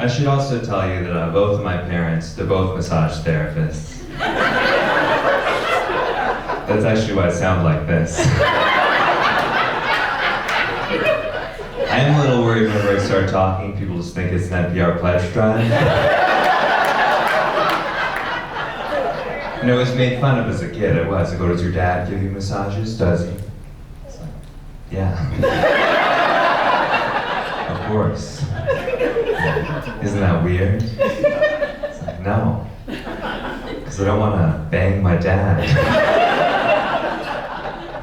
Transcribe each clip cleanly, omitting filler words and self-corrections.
I should also tell you that both of my parents, they're both massage therapists. That's actually why I sound like this. I am a little worried whenever I start talking, people just think it's an NPR pledge drive. And I was made fun of as a kid, I was. I go, does your dad give you massages? Does he? It's like, yeah. Of course. Isn't that weird? It's like, no. Because I don't want to bang my dad.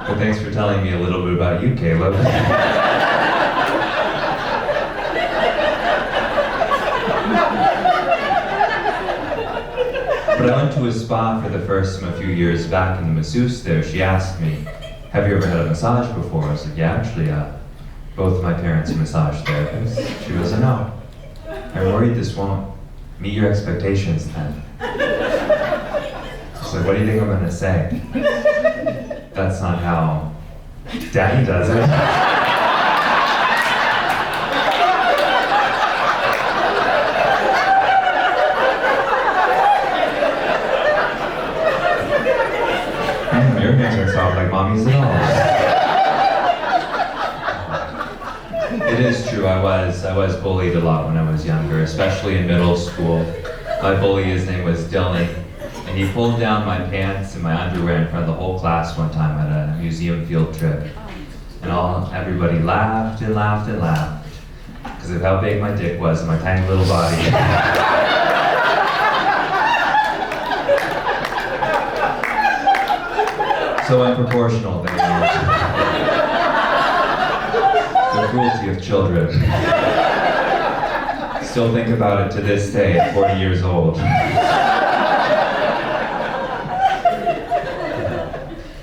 But thanks for telling me a little bit about you, Caleb. But I went to a spa for the first time a few years back, and the masseuse there, she asked me, have you ever had a massage before? I said, yeah, actually, both of my parents are massage therapists. She goes, no. I'm worried this won't meet your expectations then. So what do you think I'm gonna say? That's not how Daddy does it. Your hands are soft like mommy's at all. It is true, I was bullied a lot when I was younger, especially in middle school. My bully, his name was Dylan, and he pulled down my pants and my underwear in front of the whole class one time at a museum field trip. And everybody laughed and laughed and laughed because of how big my dick was and my tiny little body. So unproportional, they are. The cruelty of children. Still think about it to this day at 40 years old.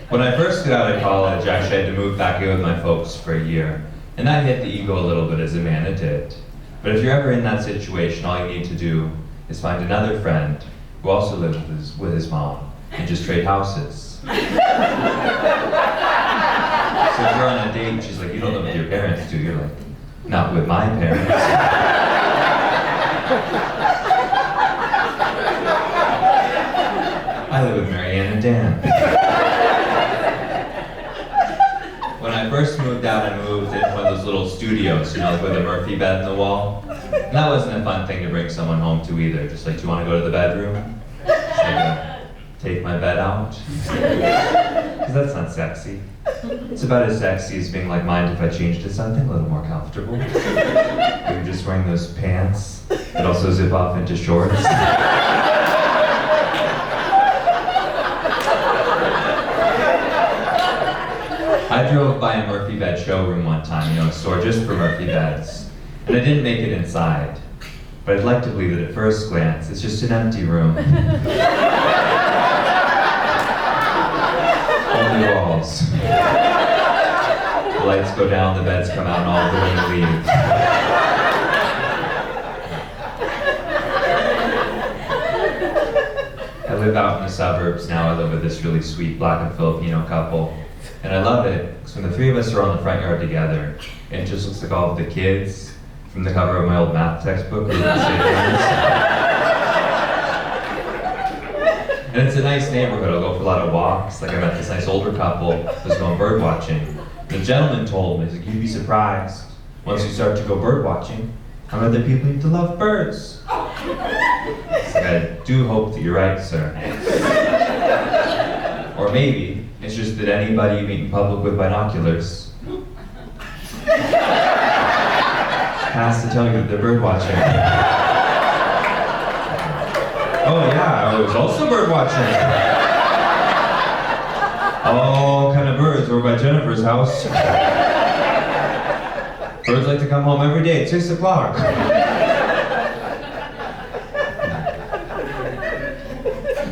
When I first got out of college, actually I had to move back in with my folks for a year. And that hit the ego a little bit as a man, it did. But if you're ever in that situation, all you need to do is find another friend who also lives with his mom and just trade houses. So if you're on a date and she's like, you don't live with your parents, do you? You're like, not with my parents. I live with Marianne and Dan. When I first moved out, I moved into one of those little studios, you know, like with a Murphy bed in the wall. And that wasn't a fun thing to bring someone home to either. Just like, do you want to go to the bedroom? Take my bed out? Because that's not sexy. It's about as sexy as being like, mind if I change to something a little more comfortable? You're just wearing those pants that also zip off into shorts. I drove by a Murphy bed showroom one time, you know, a store just for Murphy beds. And I didn't make it inside. But I'd like to believe that at first glance, it's just an empty room. Only walls. The lights go down, the beds come out, and all the women leave. I live out in the suburbs now. I live with this really sweet black and Filipino couple. And I love it, because when the three of us are on the front yard together, it just looks like all of the kids from the cover of my old math textbook. And it's a nice neighborhood. I'll go for a lot of walks. Like I met this nice older couple who was going bird watching. The gentleman told me, he's like, you'd be surprised once you start to go bird watching how other people need to love birds. It's like, I do hope that you're right, sir. Or maybe it's just that anybody you meet in public with binoculars has to tell you that they're bird watching. Oh yeah, I was also bird watching. All kind of birds over by Jennifer's house. Birds like to come home every day at 6 o'clock.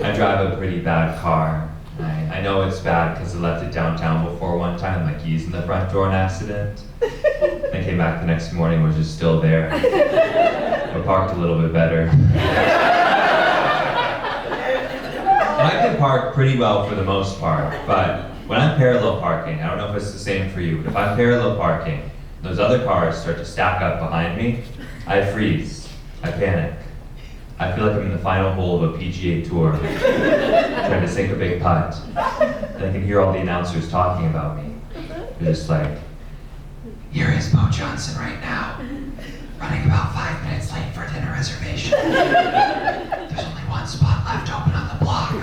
I drive a pretty bad car. I know it's bad because I left it downtown before one time, my keys in the front door, an accident. I came back the next morning, was just still there. But parked a little bit better. I can park pretty well for the most part, but when I'm parallel parking, I don't know if it's the same for you, but if I'm parallel parking, those other cars start to stack up behind me, I freeze. I panic. I feel like I'm in the final hole of a PGA tour, trying to sink a big putt. And I can hear all the announcers talking about me. They're just like, here is Bo Johnson right now, running about 5 minutes late for a dinner reservation. There's only one spot left open on the block.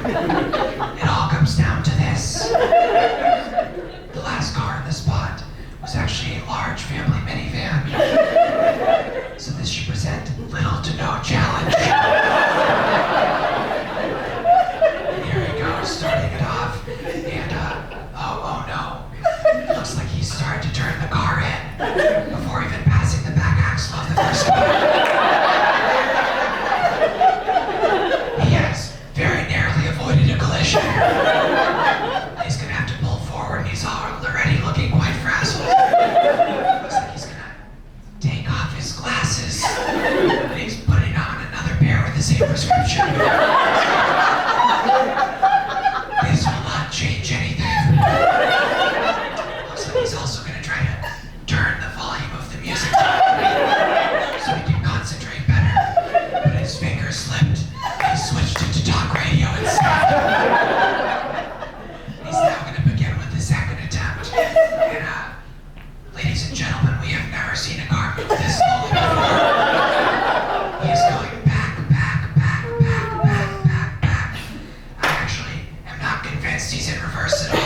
It all comes down to this. The last car in the spot was actually a large family minivan. So this should present little to no challenge. And here he goes, starting it off. And, oh no. It looks like he's starting to turn the car in before even passing the back axle on the first car. He has very narrowly avoided a collision. He's gonna have to pull forward and he's already looking quite frazzled. Looks like he's gonna take off his glasses and he's putting on another pair with the same prescription. This will not change anything. Looks like he's also gonna try to turn the volume of the music so he can concentrate better. But his fingers slipped and he switched it to talk radio instead. He's now gonna begin with the second attempt. And, ladies and gentlemen, we have never seen a car move this slowly before. He is going back. I actually am not convinced he's in reverse at all.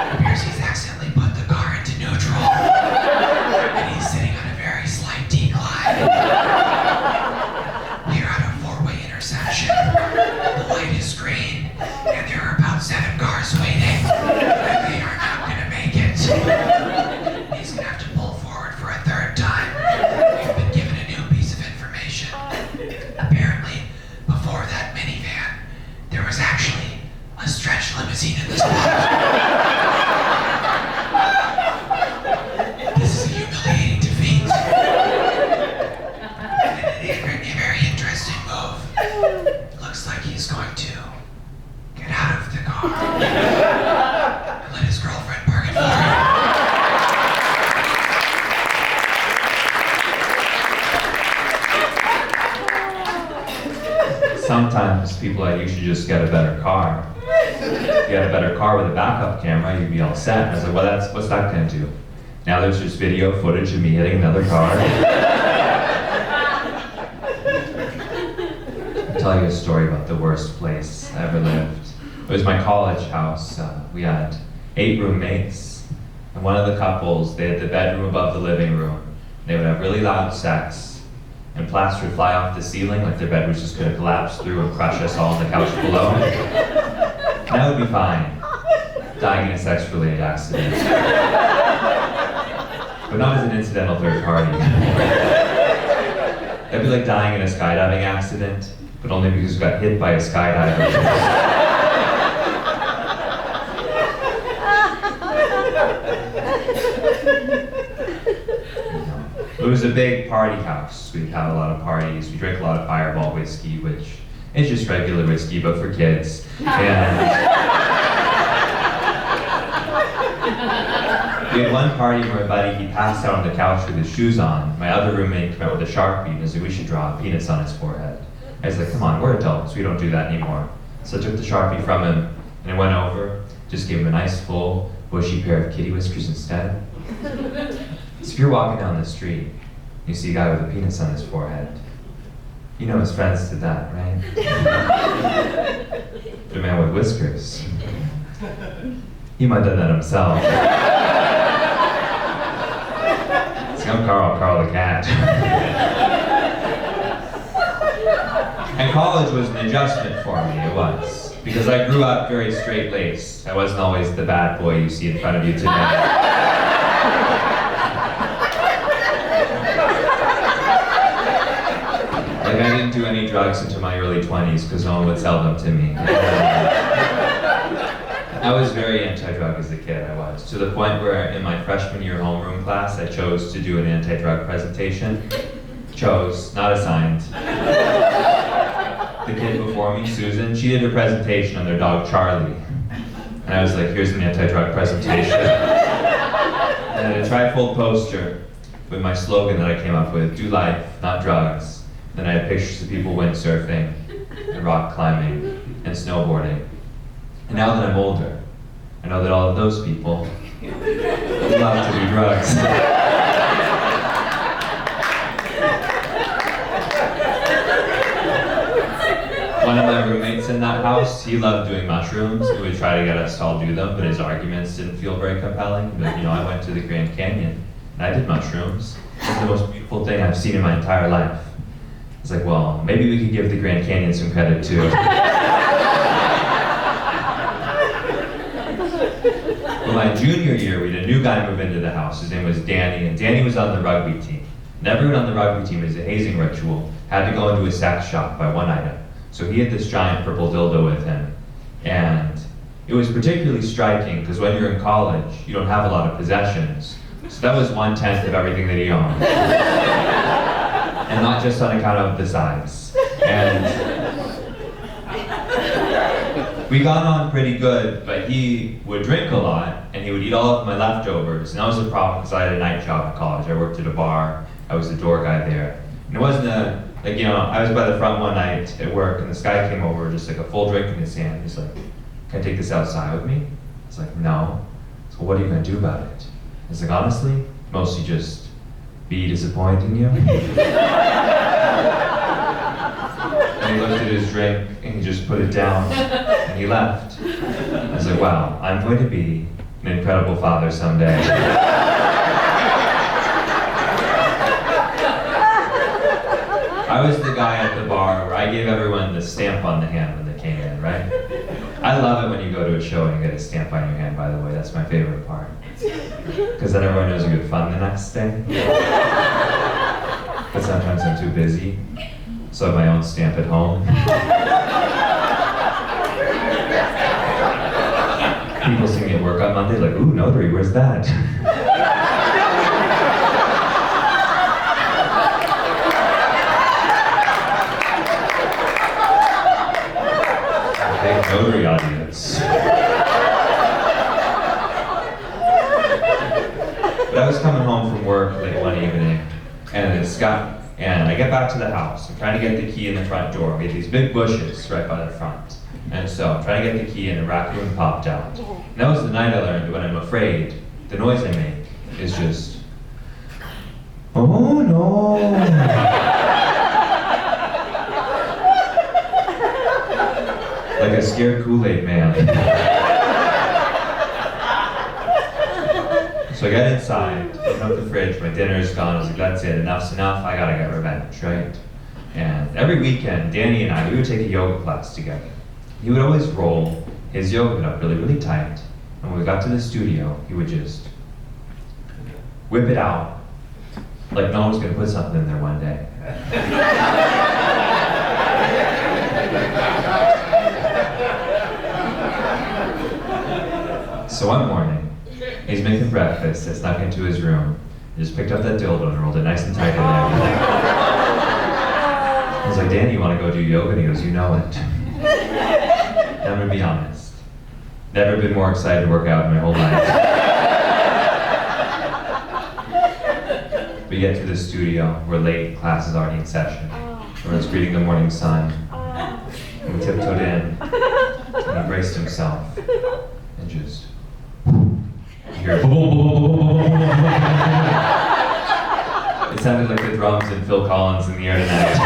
It appears he's accidentally put the car into neutral. And he's sitting on a very slight decline. We are at a four-way intersection. The light is green, and there are about 7 cars waiting. And they are not gonna make it. He's gonna have to pull forward for a third time. We've been given a new piece of information. Apparently, before that minivan, there was actually a stretch limousine in the spot. This is a humiliating defeat. And a very interesting move. Looks like he's going to get out of the car and let his girlfriend park it for him. Sometimes people like, you should just get a better car. If you had a better car with a backup camera, you'd be all set. And I was like, well, what's that gonna do? Now there's just video footage of me hitting another car. I'll tell you a story about the worst place I ever lived. It was my college house. We had 8 roommates. And one of the couples, they had the bedroom above the living room. They would have really loud sex. And plaster would fly off the ceiling like their bed was just going to collapse through and crush us all on the couch below. And that would be fine, dying in a sex-related accident. But not as an incidental third party. That'd be like dying in a skydiving accident, but only because you got hit by a skydiver. It was a big party house. We'd have a lot of parties. We drank a lot of Fireball whiskey, which is just regular whiskey, but for kids. And we had one party where my buddy, he passed out on the couch with his shoes on. My other roommate came out with a Sharpie and was like, we should draw peanuts on his forehead. I was like, come on, we're adults. We don't do that anymore. So I took the Sharpie from him and I went over, just gave him a nice full, bushy pair of kitty whiskers instead. So if you're walking down the street, you see a guy with a penis on his forehead, you know his friends did that, right? The man with whiskers. He might have done that himself. See, I'm Carl the cat. And college was an adjustment for me, it was. Because I grew up very straight-laced. I wasn't always the bad boy you see in front of you today. Like, I didn't do any drugs until my early 20s because no one would sell them to me. I was very anti-drug as a kid, I was. To the point where in my freshman year homeroom class, I chose to do an anti-drug presentation. Chose, not assigned. The kid before me, Susan, she did her presentation on their dog Charlie. And I was like, here's an anti-drug presentation. And a trifold poster with my slogan that I came up with, do life, not drugs. Then I had pictures of people windsurfing, and rock climbing, and snowboarding. And now that I'm older, I know that all of those people love to do drugs. One of my roommates in that house, he loved doing mushrooms. He would try to get us to all do them, but his arguments didn't feel very compelling. But I went to the Grand Canyon, and I did mushrooms. It's the most beautiful thing I've seen in my entire life. It's like, well, maybe we could give the Grand Canyon some credit too. Well, my junior year, we had a new guy move into the house. His name was Danny, and Danny was on the rugby team. And everyone on the rugby team, as a hazing ritual, had to go into a sex shop buy one item. So he had this giant purple dildo with him. And it was particularly striking because when you're in college, you don't have a lot of possessions. So that was 1/10 of everything that he owned. And not just on account of the size. And we got on pretty good, but he would drink a lot, and he would eat all of my leftovers. And that was a problem because I had a night job at college. I worked at a bar. I was the door guy there. And it wasn't I was by the front one night at work, and this guy came over, just like a full drink in his hand. He's like, can I take this outside with me? I was like, no. So what are you gonna do about it? He's like, honestly, mostly just be disappointing you. And he looked at his drink, and he just put it down, and he left. I was like, wow, I'm going to be an incredible father someday. I was the guy at the bar where I gave everyone the stamp on the hand when they came in, right? I love it when you go to a show and you get a stamp on your hand, by the way. That's my favorite part. Because then everyone knows you had fun the next day. But sometimes I'm too busy, so I have my own stamp at home. People see me at work on Monday like, ooh, notary, where's that? Big notary audience. But I was coming home from work late one evening, and I get back to the house. I'm trying to get the key in the front door. We had these big bushes right by the front. And so I'm trying to get the key, and a raccoon popped out. And that was the night I learned when I'm afraid, the noise I make is just, oh no. Like a scared Kool-Aid man. So I got inside, opened up the fridge, my dinner's gone. I was like, that's it, enough's enough, I gotta get revenge, right? And every weekend, Danny and I, we would take a yoga class together. He would always roll his yoga mat up really, really tight. And when we got to the studio, he would just whip it out like no one was gonna put something in there one day. So one morning, he's making breakfast. I snuck into his room. He just picked up that dildo and rolled it nice and tight in there. I was like, Danny, you want to go do yoga? And he goes, you know it. And I'm going to be honest. Never been more excited to work out in my whole life. We get to the studio. We're late. Class is already in session. Everyone's greeting the morning sun. And we tiptoed in. And he braced himself. And just... It sounded like the drums in Phil Collins in the air tonight.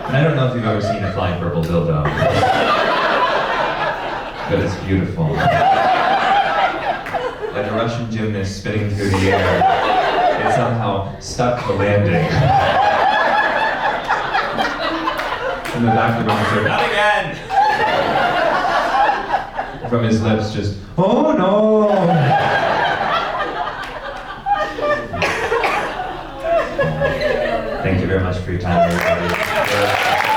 And I don't know if you've ever seen a flying purple dildo, but it's beautiful. Like a Russian gymnast spinning through the air, it somehow stuck the landing. In the back of the room, said, not again! From his lips, just, oh no! Thank you very much for your time, everybody.